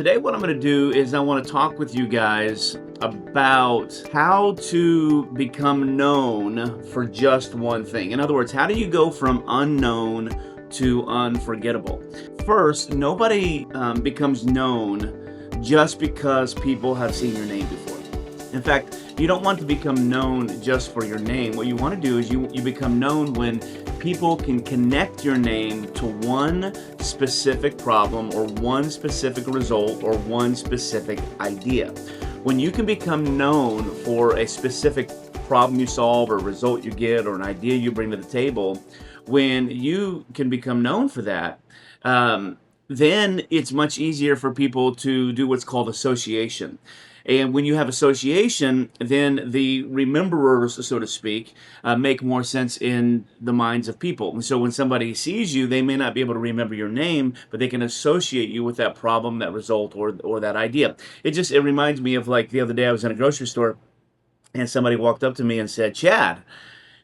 Today, what I'm going to do is I want to talk with you guys about how to become known for just one thing. In other words, how do you go from unknown to unforgettable? First, nobody becomes known just because people have seen your name before. In fact, you don't want to become known just for your name. What you want to do is you become known when people can connect your name to one specific problem or one specific result or one specific idea. When you can become known for a specific problem you solve or result you get or an idea you bring to the table, when you can become known for that, then it's much easier for people to do what's called association. And when you have association, then the rememberers, so to speak, make more sense in the minds of people. And so when somebody sees you, they may not be able to remember your name, but they can associate you with that problem, that result, or that idea. It reminds me of, like, the other day I was in a grocery store and somebody walked up to me and said, "Chad."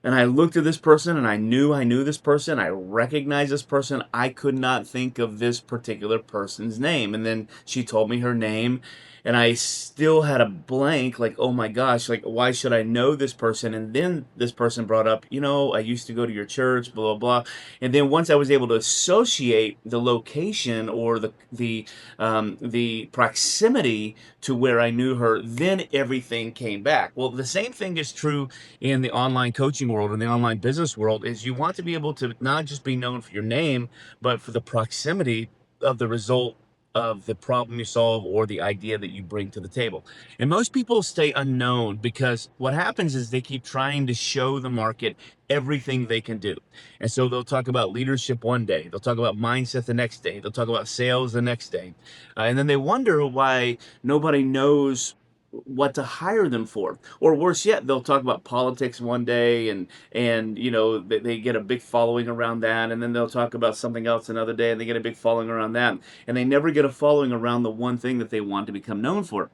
And I looked at this person and I knew this person. I recognized this person. I could not think of this particular person's name. And then she told me her name and I still had a blank, like, oh my gosh, like, why should I know this person? And then this person brought up, I used to go to your church, blah, blah, blah. And then once I was able to associate the location or the proximity to where I knew her, then everything came back. Well, the same thing is true in the online coaching world, in the online business world, is you want to be able to not just be known for your name, but for the proximity of the result of the problem you solve or the idea that you bring to the table. And most people stay unknown because what happens is they keep trying to show the market everything they can do. And so they'll talk about leadership one day, they'll talk about mindset the next day, they'll talk about sales the next day. And then they wonder why nobody knows what to hire them for. Or worse yet, they'll talk about politics one day and they get a big following around that, and then they'll talk about something else another day and they get a big following around that, and they never get a following around the one thing that they want to become known for.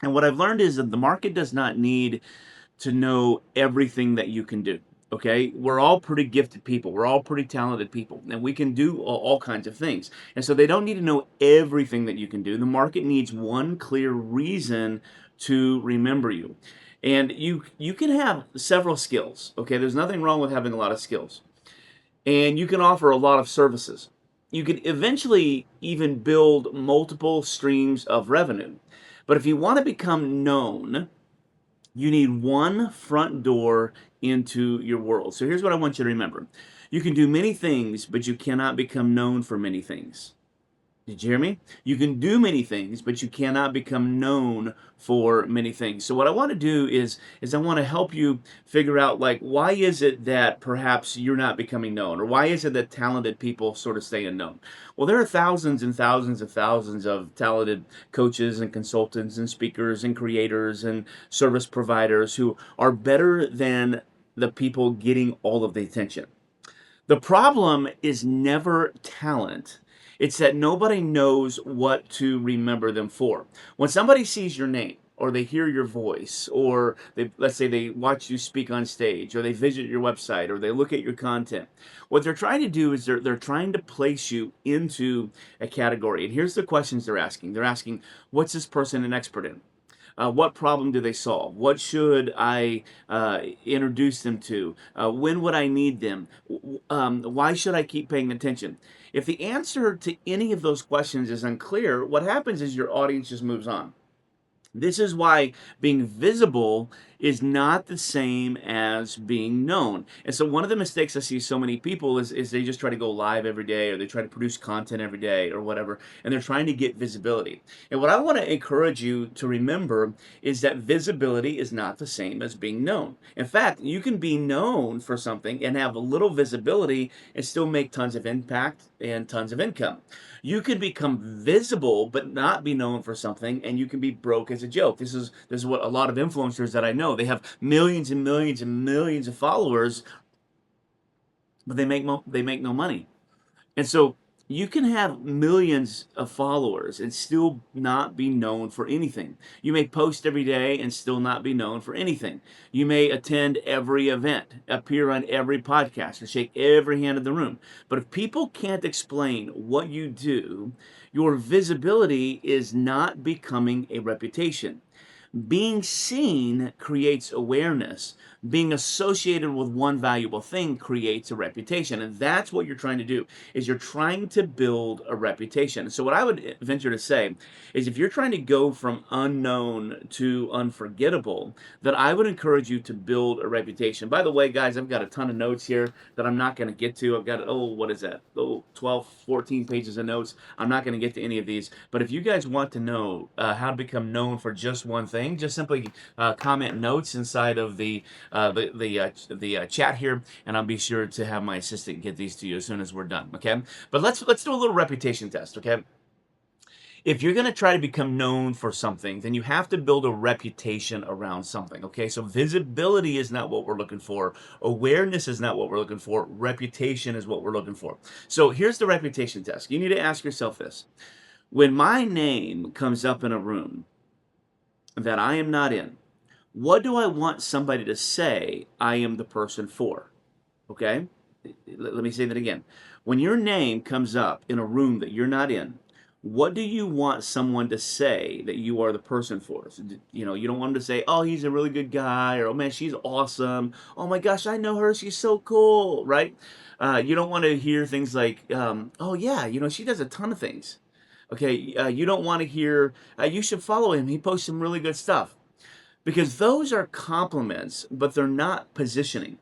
And what I've learned is that the market does not need to know everything that you can do. Okay, we're all pretty gifted people. We're all pretty talented people, and we can do all kinds of things. And so they don't need to know everything that you can do. The market needs one clear reason to remember you. And you can have several skills. Okay, there's nothing wrong with having a lot of skills. And you can offer a lot of services. You can eventually even build multiple streams of revenue. But if you want to become known, you need one front door into your world. So here's what I want you to remember. You can do many things, but you cannot become known for many things. Did you hear me? You can do many things, but you cannot become known for many things. So what I want to do is I want to help you figure out, like, why is it that perhaps you're not becoming known? Or why is it that talented people sort of stay unknown? Well, there are thousands and thousands and thousands of talented coaches and consultants and speakers and creators and service providers who are better than the people getting all of the attention. The problem is never talent. It's that nobody knows what to remember them for. When somebody sees your name, or they hear your voice, or let's say they watch you speak on stage, or they visit your website, or they look at your content, what they're trying to do is they're trying to place you into a category. And here's the questions they're asking. They're asking, what's this person an expert in? What problem do they solve? What should I introduce them to? When would I need them? Why should I keep paying attention? If the answer to any of those questions is unclear, what happens is your audience just moves on. This is why being visible is not the same as being known. And so one of the mistakes I see so many people is they just try to go live every day, or they try to produce content every day or whatever, and they're trying to get visibility. And what I want to encourage you to remember is that visibility is not the same as being known. In fact, you can be known for something and have a little visibility and still make tons of impact and tons of income. You can become visible but not be known for something, and you can be broke as a joke. This is what a lot of influencers that I know, they have millions and millions and millions of followers, but they make no money. And so You can have millions of followers and still not be known for anything. You may post every day and still not be known for anything. You may attend every event, appear on every podcast, and shake every hand in the room. But if people can't explain what you do, your visibility is not becoming a reputation. Being seen creates awareness. Being associated with one valuable thing creates a reputation. And that's what you're trying to do, is you're trying to build a reputation. So what I would venture to say is if you're trying to go from unknown to unforgettable, that I would encourage you to build a reputation. By the way, guys, I've got a ton of notes here that I'm not going to get to. I've got, what is that? 12, 14 pages of notes. I'm not going to get to any of these. But if you guys want to know how to become known for just one thing, just simply comment notes inside of the chat here, and I'll be sure to have my assistant get these to you as soon as we're done. Okay, but let's do a little reputation test. Okay, if you're going to try to become known for something, then you have to build a reputation around something. Okay, so visibility is not what we're looking for. Awareness is not what we're looking for. Reputation is what we're looking for. So here's the reputation test. You need to ask yourself this: when my name comes up in a room that I am not in, what do I want somebody to say I am the person for? Okay? Let me say that again. When your name comes up in a room that you're not in, what do you want someone to say that you are the person for? So, you don't want them to say, "Oh, he's a really good guy," or "Oh man, she's awesome." "Oh my gosh, I know her. She's so cool," right? You don't want to hear things like, "Oh yeah, she does a ton of things." Okay, you don't want to hear, "You should follow him. He posts some really good stuff." Because those are compliments, but they're not positioning.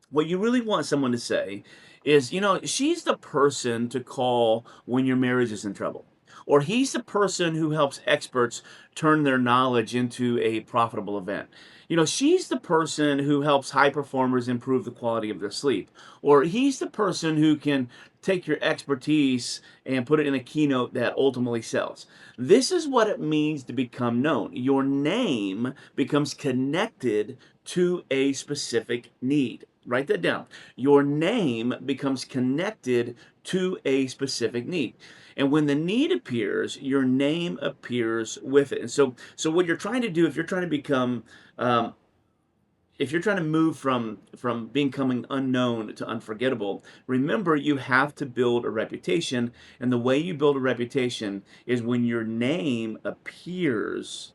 What you really want someone to say is, she's the person to call when your marriage is in trouble. Or he's the person who helps experts turn their knowledge into a profitable event. She's the person who helps high performers improve the quality of their sleep. Or he's the person who can take your expertise and put it in a keynote that ultimately sells. This is what it means to become known. Your name becomes connected to a specific need. Write that down. Your name becomes connected to a specific need. And when the need appears, your name appears with it. And so what you're trying to do, if you're trying to become, if you're trying to move from becoming unknown to unforgettable, remember you have to build a reputation. And the way you build a reputation is when your name appears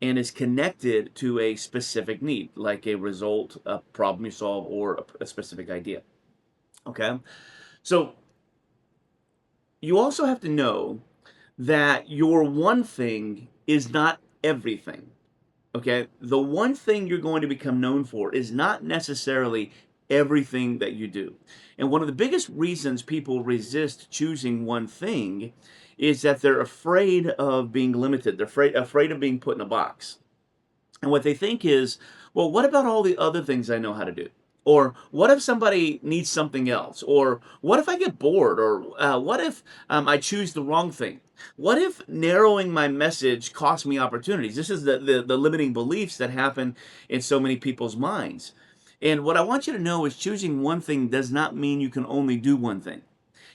and is connected to a specific need, like a result, a problem you solve, or a specific idea. Okay? So you also have to know that your one thing is not everything. Okay? The one thing you're going to become known for is not necessarily everything that you do. And one of the biggest reasons people resist choosing one thing is that they're afraid of being limited. They're afraid of being put in a box. And what they think is, well, what about all the other things I know how to do? Or what if somebody needs something else? Or what if I get bored? Or what if I choose the wrong thing? What if narrowing my message costs me opportunities? This is the limiting beliefs that happen in so many people's minds. And what I want you to know is choosing one thing does not mean you can only do one thing.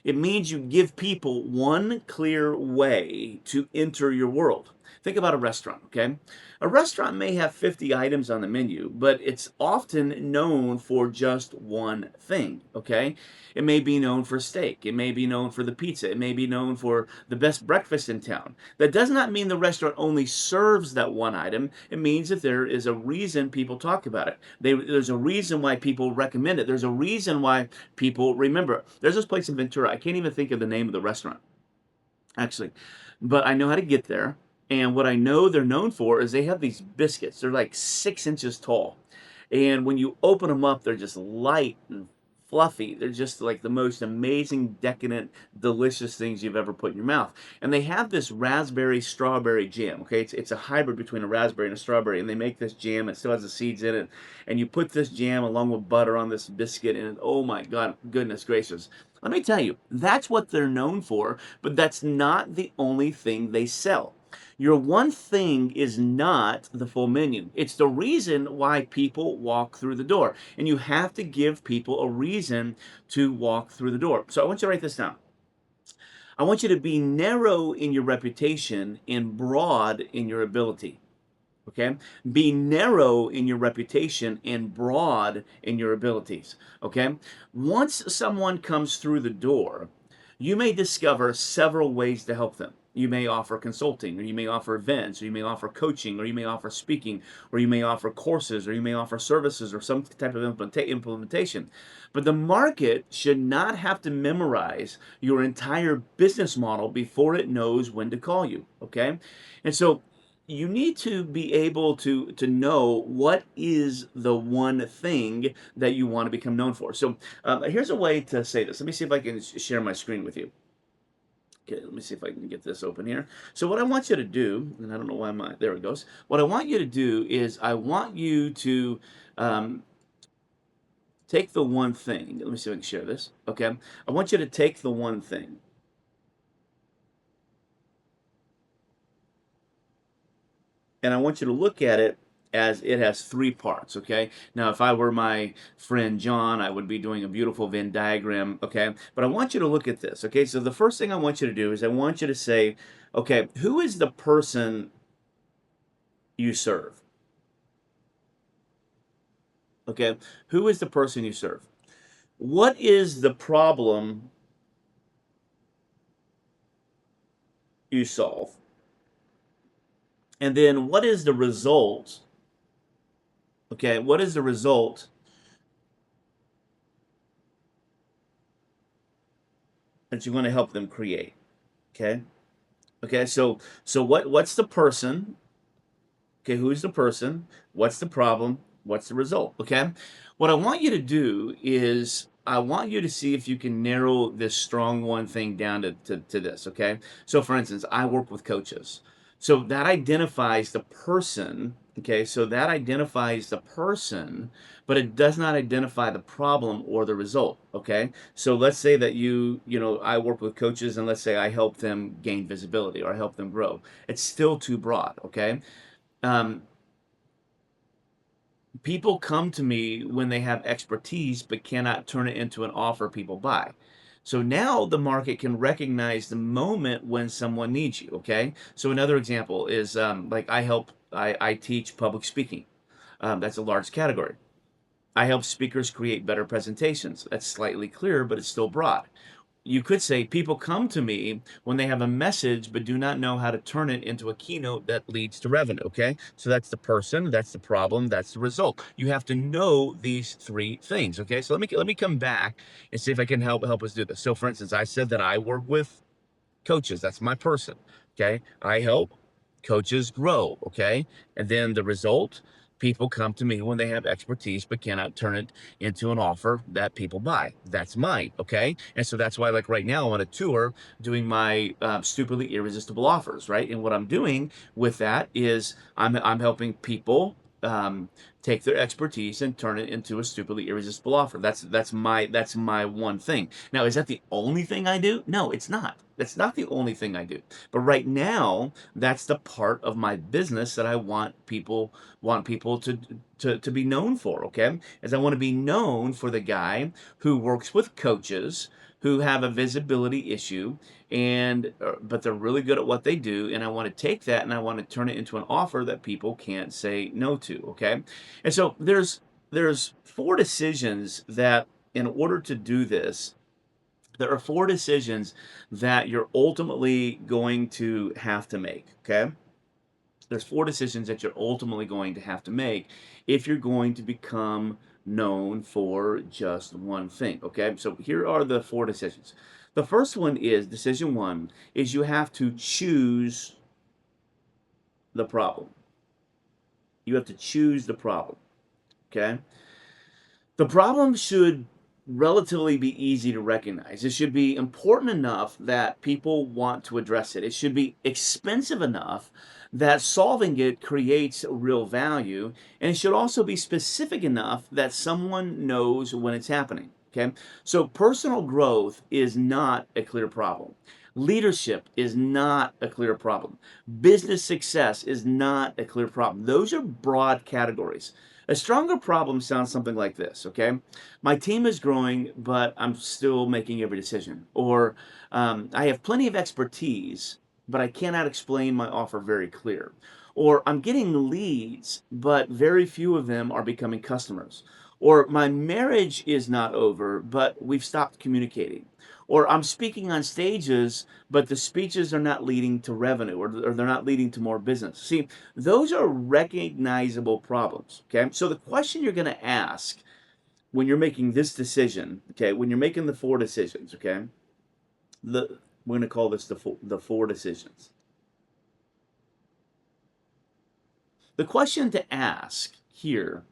It means you give people one clear way to enter your world. Think about a restaurant, okay? A restaurant may have 50 items on the menu, but it's often known for just one thing, okay? It may be known for steak. It may be known for the pizza. It may be known for the best breakfast in town. That does not mean the restaurant only serves that one item. It means that there is a reason people talk about it. There's a reason why people recommend it. There's a reason why people remember it. There's this place in Ventura. I can't even think of the name of the restaurant, actually, but I know how to get there. And what I know they're known for is they have these biscuits. They're like 6 inches tall. And when you open them up, they're just light and fluffy. They're just like the most amazing, decadent, delicious things you've ever put in your mouth. And they have this raspberry strawberry jam. Okay, it's a hybrid between a raspberry and a strawberry. And they make this jam. It still has the seeds in it. And you put this jam along with butter on this biscuit. And oh my God, goodness gracious. Let me tell you, that's what they're known for. But that's not the only thing they sell. Your one thing is not the full menu. It's the reason why people walk through the door. And you have to give people a reason to walk through the door. So I want you to write this down. I want you to be narrow in your reputation and broad in your ability. Okay? Be narrow in your reputation and broad in your abilities. Okay? Once someone comes through the door, you may discover several ways to help them. You may offer consulting, or you may offer events, or you may offer coaching, or you may offer speaking, or you may offer courses, or you may offer services, or some type of implementation. But the market should not have to memorize your entire business model before it knows when to call you. Okay? And so you need to be able to know what is the one thing that you want to become known for. So here's a way to say this. Let me see if I can share my screen with you. Okay, let me see if I can get this open here. So what I want you to do, and I don't know why my, there it goes. What I want you to do is I want you to um, take the one thing. Let me see if I can share this. Okay, I want you to take the one thing. And I want you to look at it as it has three parts, okay? Now, if I were my friend John, I would be doing a beautiful Venn diagram, okay? But I want you to look at this, okay? So the first thing I want you to do is I want you to say, okay, who is the person you serve? Okay? Who is the person you serve? What is the problem you solve? And then what is the result? Okay, what is the result that you want to help them create? Okay? Okay, so what's the person? Okay, who's the person? What's the problem? What's the result? Okay, what I want you to do is I want you to see if you can narrow this strong one thing down to this. Okay, so for instance, I work with coaches, so that identifies the person. Okay, so that identifies the person, but it does not identify the problem or the result. Okay, so let's say that I work with coaches, and let's say I help them gain visibility or I help them grow. It's still too broad. Okay, um, people come to me when they have expertise but cannot turn it into an offer people buy. So now the market can recognize the moment when someone needs you. Okay. So another example is like I teach public speaking. That's a large category. I help speakers create better presentations. That's slightly clearer, but it's still broad. You could say people come to me when they have a message but do not know how to turn it into a keynote that leads to revenue. Okay, so that's the person, that's the problem, that's the result. You have to know these three things. Okay, so let me come back and see if I can help us do this. So for instance, I said that I work with coaches. That's my person. Okay. I help coaches grow. Okay. And then the result, people come to me when they have expertise but cannot turn it into an offer that people buy. That's mine. Okay. And so that's why, like right now, I'm on a tour doing my stupidly irresistible offers. Right. And what I'm doing with that is I'm helping people um, take their expertise and turn it into a stupidly irresistible offer. That's my one thing. Now, is that the only thing I do? No, it's not. That's not the only thing I do. But right now, that's the part of my business that I want people to be known for. Okay, as I want to be known for the guy who works with coaches who have a visibility issue and but they're really good at what they do, and I want to take that and I want to turn it into an offer that people can't say no to. Okay, and so there's four decisions that in order to do this, there are four decisions that you're ultimately going to have to make. Okay, there's four decisions that you're ultimately going to have to make if you're going to become known for just one thing. Okay, so here are the four decisions. The first one is decision one is you have to choose the problem. You have to choose the problem. Okay, the problem should relatively be easy to recognize. It should be important enough that people want to address it. It should be expensive enough that solving it creates real value. And it should also be specific enough that someone knows when it's happening. Okay. So personal growth is not a clear problem. Leadership is not a clear problem. Business success is not a clear problem. Those are broad categories. A stronger problem sounds something like this, okay? My team is growing, but I'm still making every decision. Or I have plenty of expertise, but I cannot explain my offer very clear. Or I'm getting leads, but very few of them are becoming customers. Or my marriage is not over, but we've stopped communicating. Or I'm speaking on stages, but the speeches are not leading to revenue, or they're not leading to more business. See, those are recognizable problems. Okay. So the question you're going to ask when you're making this decision, okay, when you're making the four decisions, okay, we're going to call this the four decisions. The question to ask here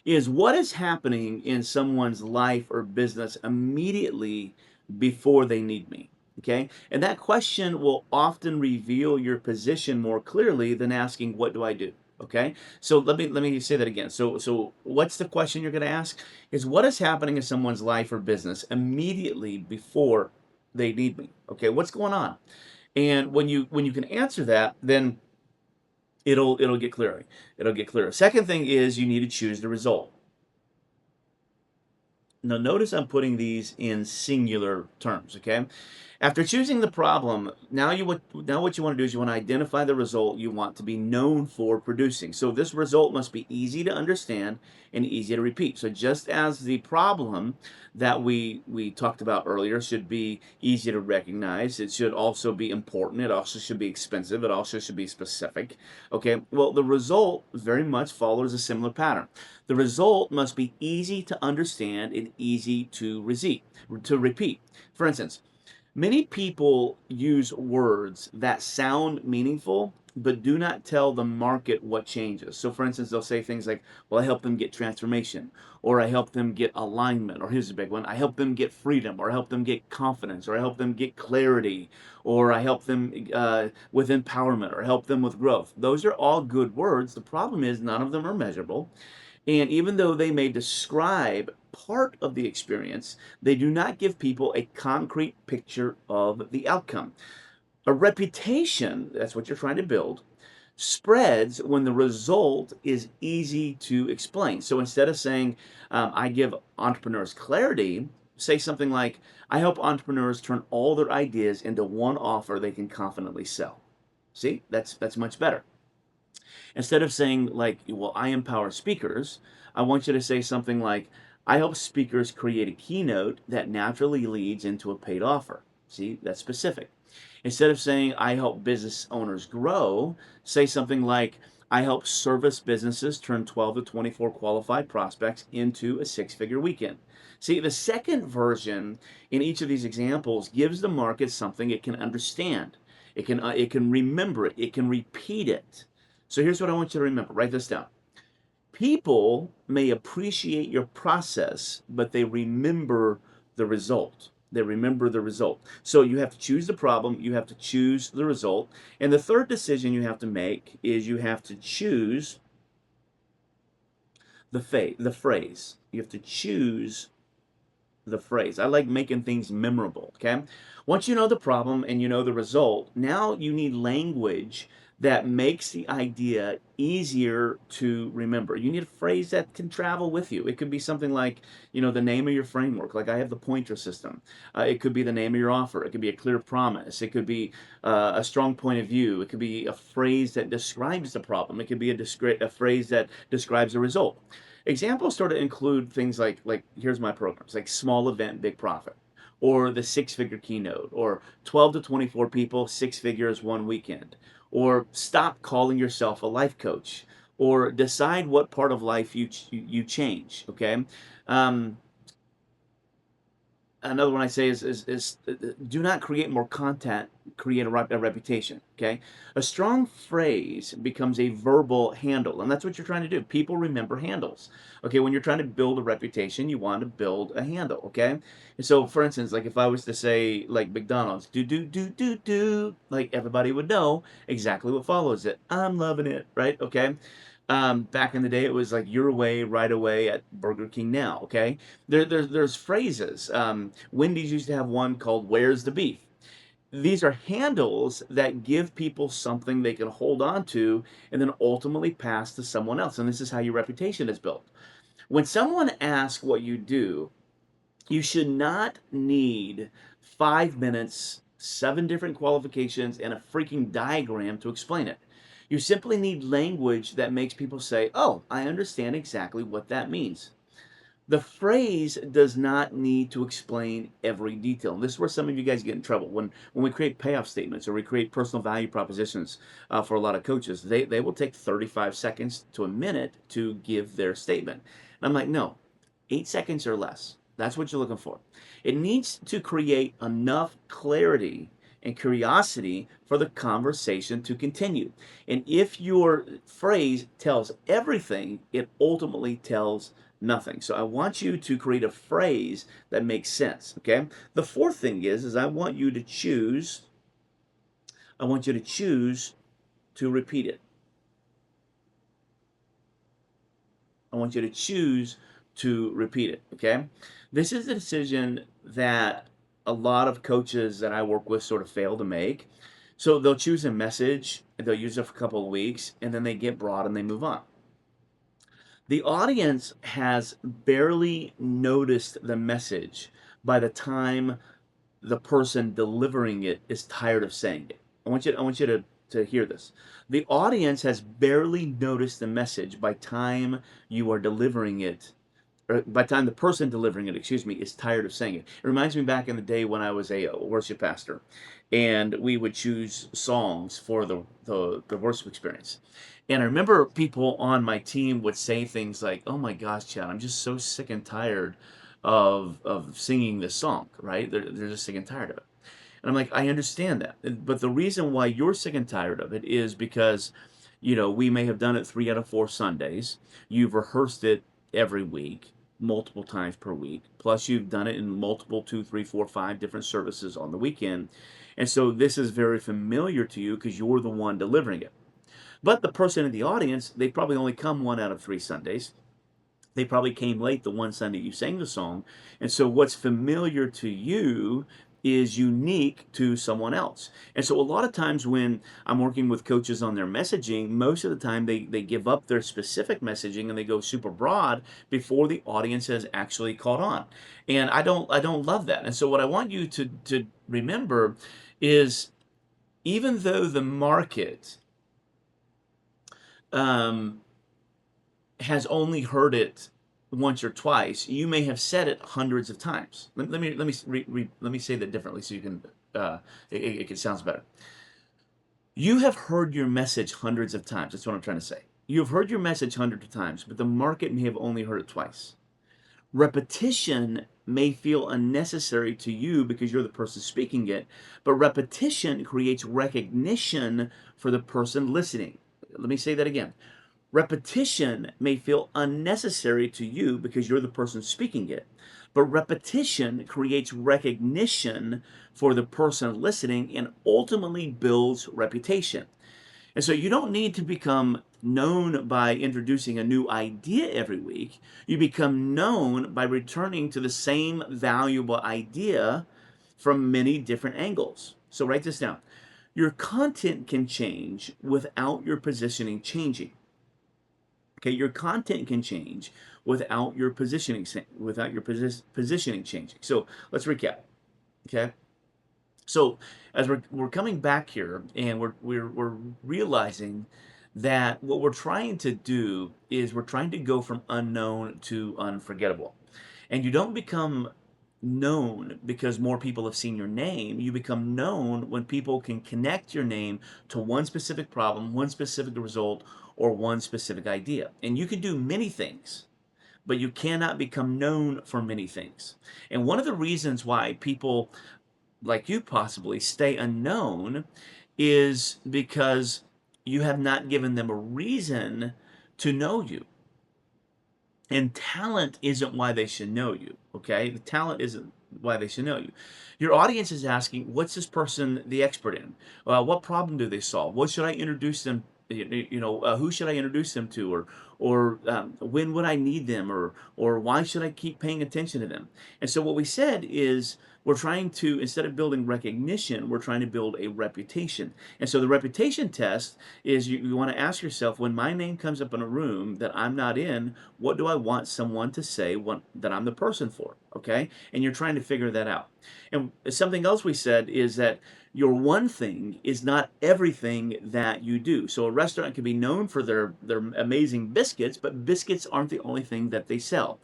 is, what is happening in someone's life or business immediately before they need me? Okay? And that question will often reveal your position more clearly than asking, what do I do? Okay? So let me say that again. So what's the question you're going to ask? Is, what is happening in someone's life or business immediately before they need me? Okay? What's going on? And when you can answer that, then it'll get clearer. It'll get clearer. Second thing is, you need to choose the result. Now, notice I'm putting these in singular terms, okay? After choosing the problem, now what you want to do is you want to identify the result you want to be known for producing. So this result must be easy to understand and easy to repeat. So just as the problem that we talked about earlier should be easy to recognize, it should also be important, it also should be expensive, it also should be specific. Okay? Well, the result very much follows a similar pattern. The result must be easy to understand and easy to repeat. For instance, many people use words that sound meaningful but do not tell the market what changes. So, for instance, they'll say things like, well, I help them get transformation, or I help them get alignment, or here's a big one, I help them get freedom, or I help them get confidence, or I help them get clarity, or I help them with empowerment, or help them with growth. Those are all good words. The problem is, none of them are measurable. And even though they may describe part of the experience, they do not give people a concrete picture of the outcome. A reputation, that's what you're trying to build, spreads when the result is easy to explain. So instead of saying, I give entrepreneurs clarity, say something like, I help entrepreneurs turn all their ideas into one offer they can confidently sell. See, that's much better. Instead of saying, like, well, I empower speakers, I want you to say something like, I help speakers create a keynote that naturally leads into a paid offer. See, that's specific. Instead of saying, I help business owners grow, say something like, I help service businesses turn 12 to 24 qualified prospects into a six-figure weekend. See, the second version in each of these examples gives the market something it can understand. It can remember it. It can repeat it. So here's what I want you to remember. Write this down. People may appreciate your process, but they remember the result. They remember the result. So you have to choose the problem, you have to choose the result. And the third decision you have to make is, you have to choose the phrase. You have to choose the phrase. I like making things memorable, okay? Once you know the problem and you know the result, now you need language that makes the idea easier to remember. You need a phrase that can travel with you. It could be something like, the name of your framework, like I have the pointer system. It could be the name of your offer. It could be a clear promise. It could be a strong point of view. It could be a phrase that describes the problem. It could be a phrase that describes the result. Examples sort of include things like here's my programs, like small event, big profit, or the six-figure keynote, or 12 to 24 people, six figures, one weekend, or stop calling yourself a life coach, or decide what part of life you change. Okay. Um, Another one I say is do not create more content, create a reputation. Okay, a strong phrase becomes a verbal handle, and that's what you're trying to do. People remember handles. Okay, when you're trying to build a reputation, you want to build a handle. Okay, and so for instance, like if I was to say, like, McDonald's, do, like, everybody would know exactly what follows it. I'm loving it, right? Okay. Back in the day, it was like, your way, right away at Burger King now. Okay, there's phrases. Wendy's used to have one called "Where's the beef?" These are handles that give people something they can hold on to and then ultimately pass to someone else. And this is how your reputation is built. When someone asks what you do, you should not need 5 minutes, seven different qualifications, and a freaking diagram to explain it. You simply need language that makes people say, "Oh, I understand exactly what that means." The phrase does not need to explain every detail. This is where some of you guys get in trouble. When we create payoff statements or we create personal value propositions for a lot of coaches, they will take 35 seconds to a minute to give their statement. And I'm like, no, 8 seconds or less. That's what you're looking for. It needs to create enough clarity and curiosity for the conversation to continue. And if your phrase tells everything, it ultimately tells nothing. So I want you to create a phrase that makes sense, okay? The fourth thing is I want you to choose to repeat it. I want you to choose to repeat it, okay? This is a decision that a lot of coaches that I work with sort of fail to make. So they'll choose a message, and they'll use it for a couple of weeks, and then they get broad and they move on. The audience has barely noticed the message by the time the person delivering it is tired of saying it. I want you to hear this. The audience has barely noticed the message by time you are delivering it, or by the time the person delivering it, excuse me, is tired of saying it. It reminds me back in the day when I was a worship pastor, and we would choose songs for the worship experience. And I remember people on my team would say things like, "Oh my gosh, Chad, I'm just so sick and tired of singing this song," right? They're just sick and tired of it. And I'm like, I understand that. But the reason why you're sick and tired of it is because, we may have done it 3 out of 4 Sundays. You've rehearsed it every week, multiple times per week. Plus, you've done it in multiple 2, 3, 4, 5 different services on the weekend. And so this is very familiar to you because you're the one delivering it. But the person in the audience, they probably only come 1 out of 3 Sundays. They probably came late the one Sunday you sang the song. And so what's familiar to you is unique to someone else. And so a lot of times when I'm working with coaches on their messaging, most of the time they give up their specific messaging and they go super broad before the audience has actually caught on. And I don't love that. And so what I want you to remember is, even though the market um, has only heard it once or twice, you may have said it hundreds of times. Let me say that differently so you can it sounds better. You have heard your message hundreds of times. That's what I'm trying to say. You've heard your message hundreds of times, but the market may have only heard it twice. Repetition may feel unnecessary to you because you're the person speaking it, but repetition creates recognition for the person listening. Let me say that again. Repetition may feel unnecessary to you because you're the person speaking it, but repetition creates recognition for the person listening and ultimately builds reputation. And so you don't need to become known by introducing a new idea every week. You become known by returning to the same valuable idea from many different angles. So write this down. Your content can change without your positioning changing. Okay, your content can change without your positioning changing. So let's recap. Okay, so as we're coming back here and we're realizing that what we're trying to do is we're trying to go from unknown to unforgettable. And you don't become known because more people have seen your name. You become known when people can connect your name to one specific problem, one specific result, or one specific idea. And you can do many things, but you cannot become known for many things. And one of the reasons why people like you possibly stay unknown is because you have not given them a reason to know you. And talent isn't why they should know you, okay? The talent isn't why they should know you. Your audience is asking, what's this person the expert in? What problem do they solve? What should I introduce them who should I introduce them to, or when would I need them, or why should I keep paying attention to them? And so what we said is we're trying to, instead of building recognition, we're trying to build a reputation. And so the reputation test is you want to ask yourself, when my name comes up in a room that I'm not in, what do I want someone to say that I'm the person for? Okay? And you're trying to figure that out. And something else we said is that your one thing is not everything that you do. So a restaurant can be known for their amazing biscuits, but biscuits aren't the only thing that they sell.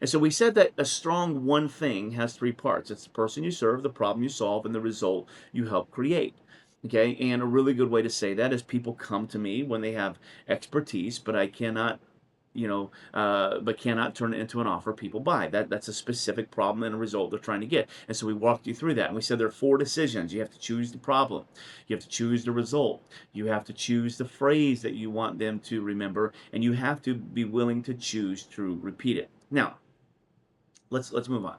And so we said that a strong one thing has three parts. It's the person you serve, the problem you solve, and the result you help create. Okay, and a really good way to say that is people come to me when they have expertise, but I cannot but cannot turn it into an offer people buy. That's a specific problem and a result they're trying to get. And so we walked you through that. And we said there are four decisions. You have to choose the problem. You have to choose the result. You have to choose the phrase that you want them to remember. And you have to be willing to choose to repeat it. Now, let's move on.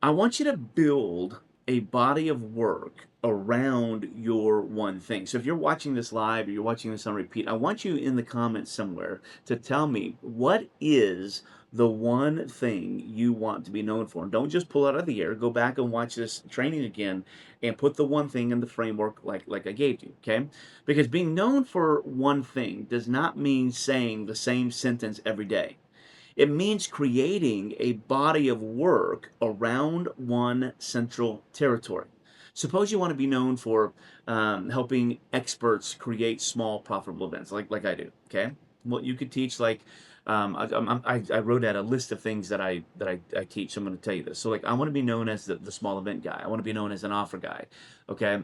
I want you to build a body of work around your one thing. So if you're watching this live or you're watching this on repeat, I want you in the comments somewhere to tell me what is the one thing you want to be known for. And don't just pull it out of the air. Go back and watch this training again and put the one thing in the framework like I gave you, okay? Because being known for one thing does not mean saying the same sentence every day. It means creating a body of work around one central territory. Suppose you want to be known for helping experts create small, profitable events, like I do. Okay, well, you could teach like I wrote out a list of things that I teach. So I'm going to tell you this. So like I want to be known as the small event guy. I want to be known as an offer guy. Okay.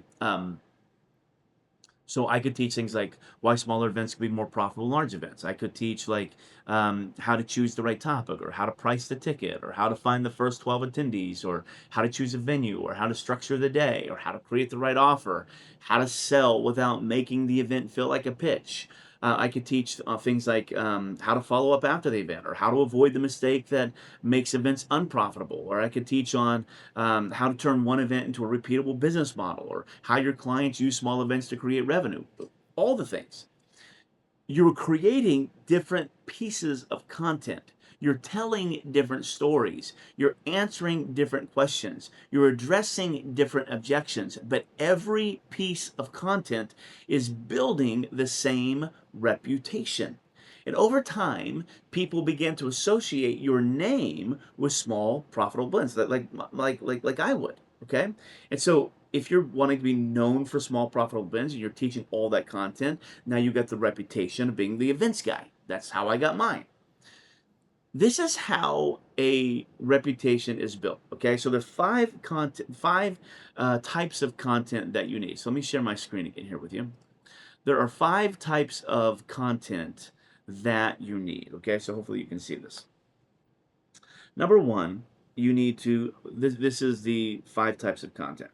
So I could teach things like why smaller events could be more profitable than large events. I could teach like how to choose the right topic, or how to price the ticket, or how to find the first 12 attendees, or how to choose a venue, or how to structure the day, or how to create the right offer, how to sell without making the event feel like a pitch. I could teach things like how to follow up after the event, or how to avoid the mistake that makes events unprofitable. Or I could teach on how to turn one event into a repeatable business model, or how your clients use small events to create revenue. All the things. You're creating different pieces of content. You're telling different stories. You're answering different questions. You're addressing different objections. But every piece of content is building the same reputation. And over time, people begin to associate your name with small, profitable blends, like I would. Okay, and so if you're wanting to be known for small, profitable blends, and you're teaching all that content, now you got the reputation of being the events guy. That's how I got mine. This is how a reputation is built. Okay, so there's five types of content that you need. So let me share my screen again here with you. There are five types of content that you need. Okay, so hopefully you can see this. Number one, you need to. This is the five types of content.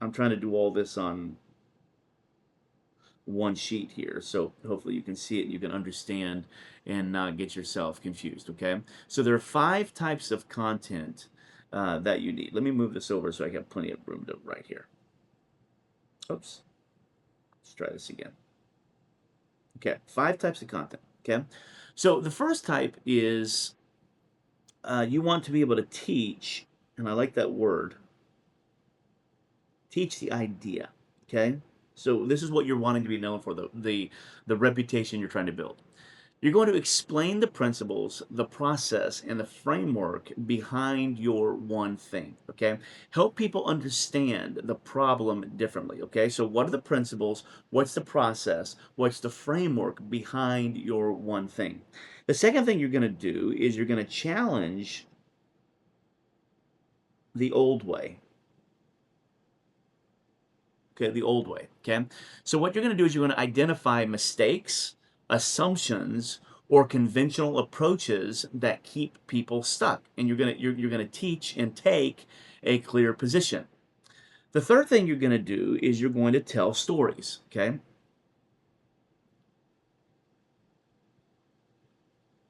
I'm trying to do all this on one sheet here, so hopefully you can see it and you can understand and not get yourself confused. Okay, so there are five types of content that you need. Let me move this over so I have plenty of room to write here. Oops, let's try this again. Okay, five types of content. Okay, so the first type is you want to be able to teach, and I like that word, teach the idea. Okay, so this is what you're wanting to be known for, the reputation you're trying to build. You're going to explain the principles, the process, and the framework behind your one thing. Okay, help people understand the problem differently. Okay, so what are the principles? What's the process? What's the framework behind your one thing? The second thing you're going to do is you're going to challenge the old way. Okay, the old way. Okay, so what you're going to do is you're going to identify mistakes, assumptions, or conventional approaches that keep people stuck, and you're going to teach and take a clear position. The third thing you're going to do is you're going to tell stories. Okay,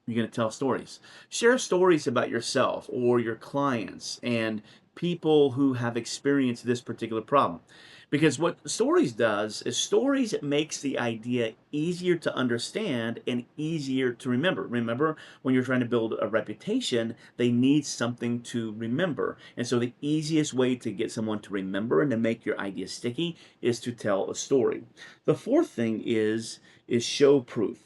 you're going to tell stories. Share stories about yourself or your clients and people who have experienced this particular problem. Because what stories does is stories makes the idea easier to understand and easier to remember. Remember, when you're trying to build a reputation, they need something to remember. And so the easiest way to get someone to remember and to make your idea sticky is to tell a story. The fourth thing is show proof.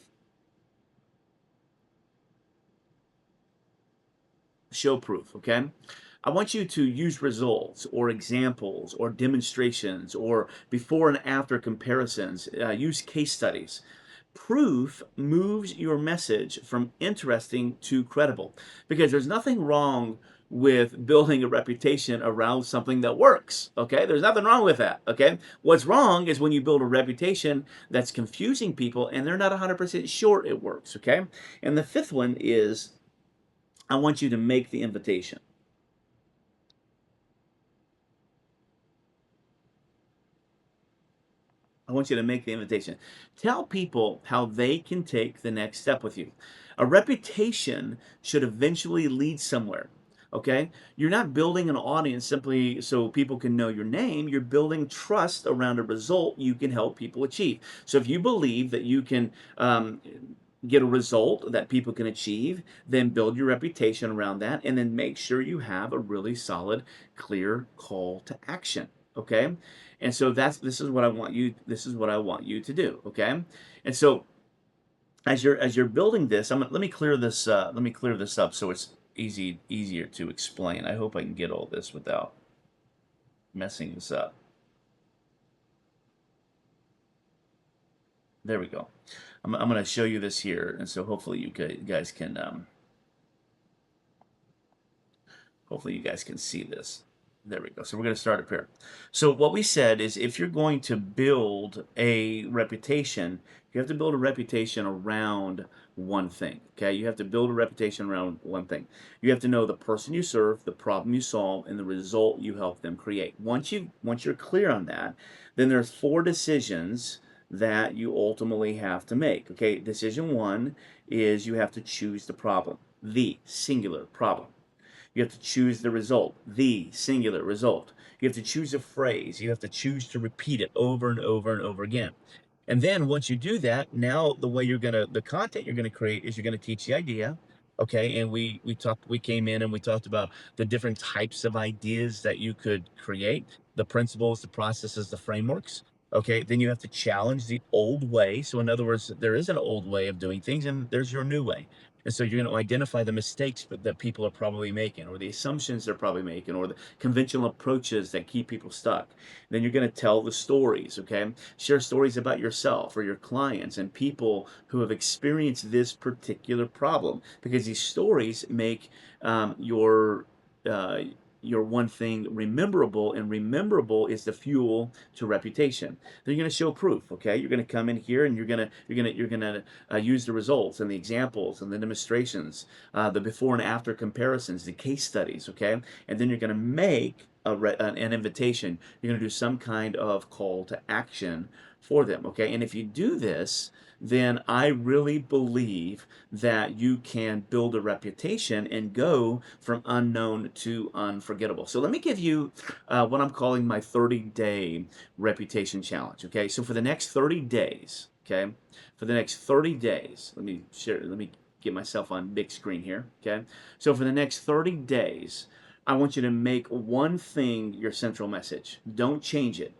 Show proof, okay? I want you to use results or examples or demonstrations or before and after comparisons. Use case studies. Proof moves your message from interesting to credible because there's nothing wrong with building a reputation around something that works. Okay, there's nothing wrong with that. Okay, what's wrong is when you build a reputation that's confusing people and they're not 100% sure it works. Okay, and the fifth one is I want you to make the invitation. I want you to make the invitation. Tell people how they can take the next step with you. A reputation should eventually lead somewhere. Okay? You're not building an audience simply so people can know your name. You're building trust around a result you can help people achieve. So if you believe that you can get a result that people can achieve, then build your reputation around that and then make sure you have a really solid, clear call to action. Okay? And so this is what I want you to do, okay? And so as you're building this, let me clear this up so it's easier to explain. I hope I can get all this without messing this up. There we go. I'm going to show you this here, and so hopefully you guys can see this. There we go. So we're going to start up here. So what we said is if you're going to build a reputation, you have to build a reputation around one thing. Okay? You have to build a reputation around one thing. You have to know the person you serve, the problem you solve, and the result you help them create. Once you're clear on that, then there's four decisions that you ultimately have to make. Okay? Decision one is you have to choose the problem, the singular problem. You have to choose the result, the singular result. You have to choose a phrase. You have to choose to repeat it over and over and over again. And then once you do that, now the content you're gonna create is you're gonna teach the idea. Okay, and we came in and we talked about the different types of ideas that you could create, the principles, the processes, the frameworks. Okay, then you have to challenge the old way. So in other words, there is an old way of doing things and there's your new way. And so you're going to identify the mistakes that people are probably making, or the assumptions they're probably making, or the conventional approaches that keep people stuck. Then you're going to tell the stories, okay? Share stories about yourself or your clients and people who have experienced this particular problem, because these stories make uh, your one thing rememberable, and rememberable is the fuel to reputation. Then you're going to show proof. Okay, you're going to come in here and you're going to use the results and the examples and the demonstrations, the before and after comparisons, the case studies. Okay, and then you're going to make an invitation. You're going to do some kind of call to action for them. Okay, and if you do this, then I really believe that you can build a reputation and go from unknown to unforgettable. So let me give you what I'm calling my 30-day reputation challenge. Okay, so for the next 30 days, okay, for the next 30 days, let me get myself on big screen here. Okay, so for the next 30 days, I want you to make one thing your central message. Don't change it.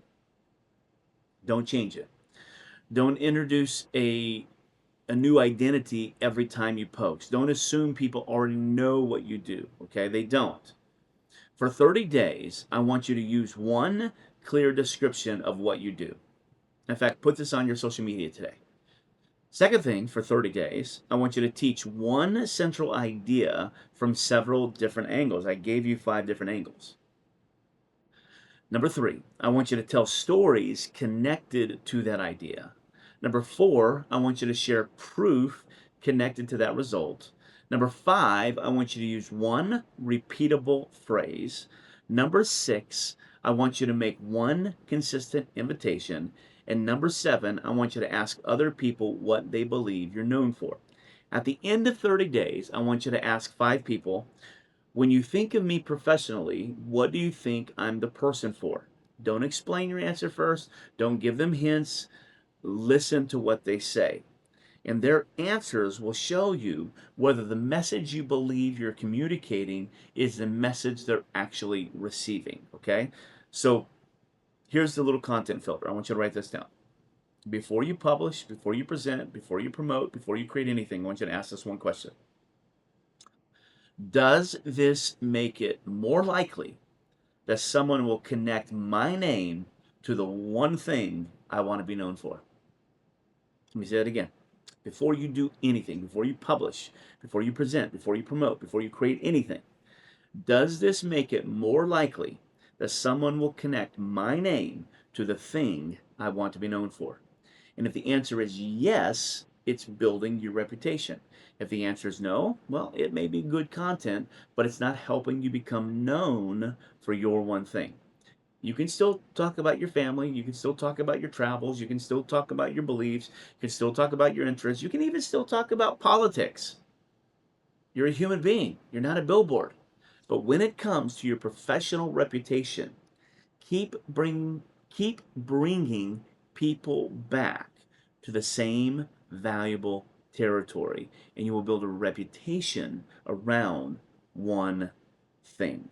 Don't change it. Don't introduce a new identity every time you post. Don't assume people already know what you do, okay? They don't. For 30 days, I want you to use one clear description of what you do. In fact, put this on your social media today. Second thing, for 30 days, I want you to teach one central idea from several different angles. I gave you 5 different angles. Number 3, I want you to tell stories connected to that idea. Number 4, I want you to share proof connected to that result. Number 5, I want you to use one repeatable phrase. Number 6, I want you to make one consistent invitation. And number 7, I want you to ask other people what they believe you're known for. At the end of 30 days, I want you to ask 5 people, when you think of me professionally, what do you think I'm the person for? Don't explain your answer first. Don't give them hints. Listen to what they say. And their answers will show you whether the message you believe you're communicating is the message they're actually receiving. Okay? So here's the little content filter. I want you to write this down. Before you publish, before you present, before you promote, before you create anything, I want you to ask this one question. Does this make it more likely that someone will connect my name to the one thing I want to be known for? Let me say that again. Before you do anything, before you publish, before you present, before you promote, before you create anything, does this make it more likely that someone will connect my name to the thing I want to be known for? And if the answer is yes, it's building your reputation. If the answer is no, well, it may be good content, but it's not helping you become known for your one thing. You can still talk about your family, you can still talk about your travels, you can still talk about your beliefs, you can still talk about your interests, you can even still talk about politics. You're a human being, you're not a billboard. But when it comes to your professional reputation, keep bringing people back to the same valuable territory, and you will build a reputation around one thing.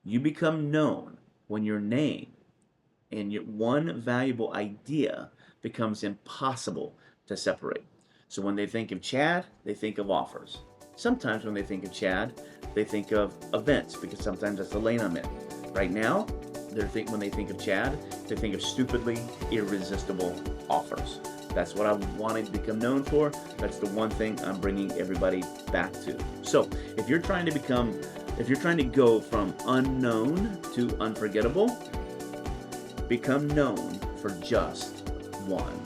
You become known when your name and your one valuable idea becomes impossible to separate. So when they think of Chad, they think of offers. Sometimes when they think of Chad, they think of events, because sometimes that's the lane I'm in. Right now, when they think of Chad, they think of stupidly irresistible offers. That's what I wanted to become known for. That's the one thing I'm bringing everybody back to. So if you're trying to go from unknown to unforgettable, become known for just one